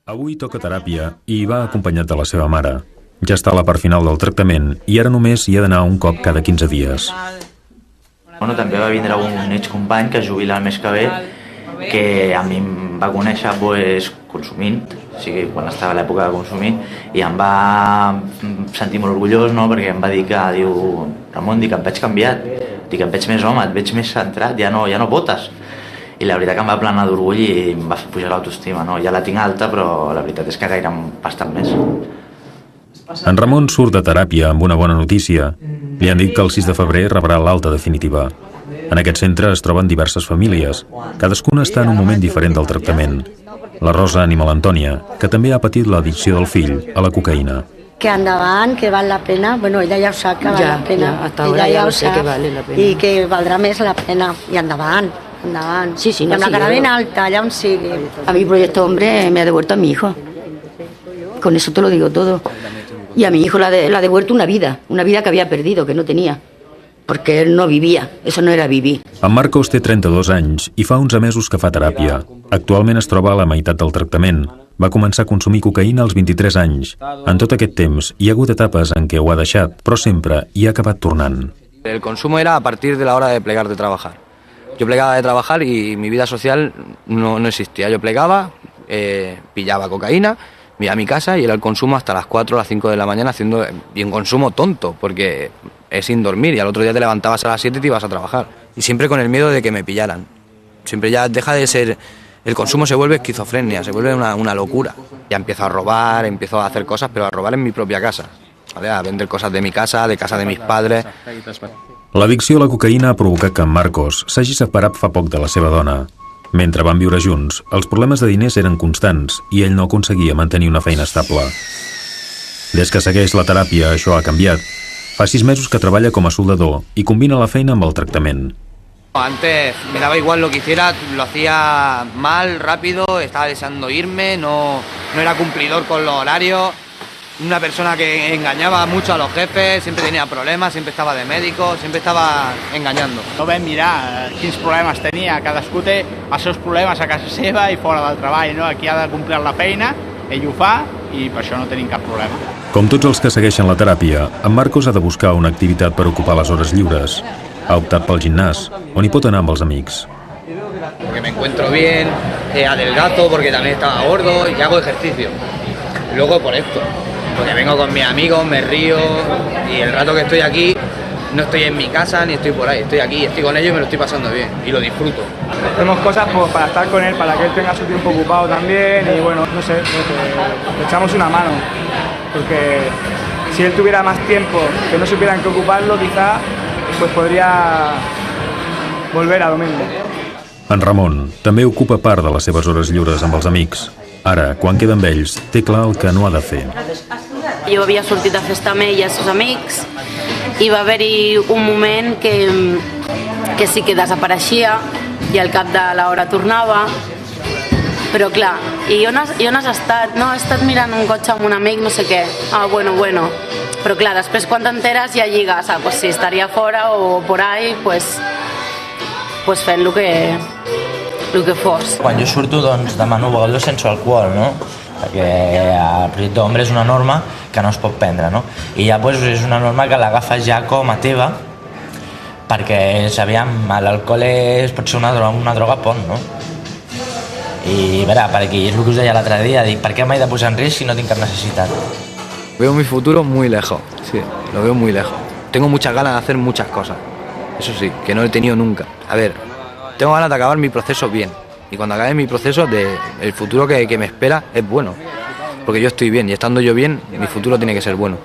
Avui toca teràpia i hi va acompanyat de la seva mare. Ja està a la part final del tractament i ara només hi ha d'anar un cop cada 15 dies. També va vindre un excompany que es jubila el mes que ve, que a mi em va conèixer consumint, o sigui, quan estava a l'època de consumir, i em va sentir molt orgullós, no? Perquè em va dir que, diu, Ramon, dic, et veig canviat, dic, et veig més home, et veig més centrat, ja no botes. I la veritat que em va planar d'orgull i em va fer pujar l'autoestima, no? Ja la tinc alta, però la veritat és que gaire bastant més. En Ramon surt de teràpia amb una bona notícia. Li han dit que el 6 de febrer rebrà l'alta definitiva. En aquest centre es troben diverses famílies. Cadascuna està en un moment diferent del tractament. La Rosa anima l'Antònia, que també ha patit l'addicció del fill a la cocaïna. Que endavant, que val la pena. Bueno, ella ja ho sap que val la pena. Hasta ahora ya lo sé que vale la pena. I que valdrà més la pena. I endavant. Sí, no, amb la cara ben alta, allá aún sigue. A mí, por este hombre me ha devuelto a mi hijo. Con eso te lo digo todo. Y a mi hijo le ha devuelto una vida que había perdido, que no tenía. Porque él no vivía, eso no era vivir. En Marcos té 32 anys i fa 11 mesos que fa teràpia. Actualment es troba a la meitat del tractament. Va començar a consumir cocaïna als 23 anys. En tot aquest temps hi ha hagut etapes en què ho ha deixat, però sempre hi ha acabat tornant. El consumo era a partir de la hora de plegar de trabajar. Yo plegaba de trabajar y mi vida social no existía. Yo plegaba, pillaba cocaína, me iba a mi casa y era el consumo hasta las 4 o las 5 de la mañana haciendo bien consumo tonto, porque es sin dormir y al otro día te levantabas a las 7 y te ibas a trabajar. Y siempre con el miedo de que me pillaran. Siempre ya deja de ser... El consumo se vuelve esquizofrenia, se vuelve una locura. Ya empiezo a robar, empiezo a hacer cosas, pero a robar en mi propia casa. ¿Vale? A vender cosas de mi casa, de casa de mis padres. L'addicció a la cocaïna ha provocat que en Marcos s'hagi separat fa poc de la seva dona. Mentre van viure junts, els problemes de diners eren constants i ell no aconseguia mantenir una feina estable. Des que segueix la teràpia, això ha canviat. Fa 6 mesos que treballa com a soldador i combina la feina amb el tractament. Antes me daba igual lo que hiciera, lo hacía mal, rápido, estaba deseando irme, no era cumplidor con los horarios. Una persona que engañaba mucho a los jefes, siempre tenía problemas, siempre estava de médico, siempre estava engañando. No vam mirar quins problemes tenia, cadascú té els seus problemes a casa seva i fora del treball, no? Aquí ha de complir la feina, ell ho fa i per això no tenim cap problema. Com tots els que segueixen la teràpia, en Marcos ha de buscar una activitat per ocupar les hores lliures. Ha optat pel gimnàs, on hi pot anar amb els amics. Porque me encuentro bien, adelgazo porque también estaba gordo y hago ejercicio. Y luego por esto. Porque vengo con mis amigos, me río y el rato que estoy aquí no estoy en mi casa ni estoy por ahí, estoy aquí, estoy con ellos y me lo estoy pasando bien y lo disfruto. Hacemos cosas pues, para estar con él, para que él tenga su tiempo ocupado también y bueno, no sé, le echamos una mano porque si él tuviera más tiempo que no supieran que ocuparlo quizá pues podría volver a lo mismo. En Ramon també ocupa part de les seves hores lliures amb els amics. Ara, quan queda amb ells, té clar el que no ha de fer. Jo havia sortit a festa amb ell i els seus amics i va haver-hi un moment que sí que desapareixia i al cap de l'hora tornava, però clar, i on has estat? No, he estat mirant un cotxe amb un amic, no sé què. Ah, bueno, però clar, després quan t'enteres ja lligues, pues si estaria fora o por ahí, pues fent el que fos. Quan jo surto, doncs, demano begudes sense alcohol, no? Perquè el projecte d'Ombra és una norma que no es pot prendre, no? I ja doncs, és una norma que l'agafes ja com a teva, perquè, aviam, l'alcohol pot ser una droga pont, no? I, a veure, per aquí, és el que us deia l'altre dia, dic, per què m'he de posar en risc si no tinc cap necessitat? Veo mi futuro muy lejos, sí, lo veo muy lejos. Tengo muchas ganas de hacer muchas cosas, eso sí, que no he tenido nunca. A ver, tengo ganas de acabar mi proceso bien. Y cuando acabe mi proceso, el futuro que me espera es bueno. Porque yo estoy bien y estando yo bien, mi futuro tiene que ser bueno.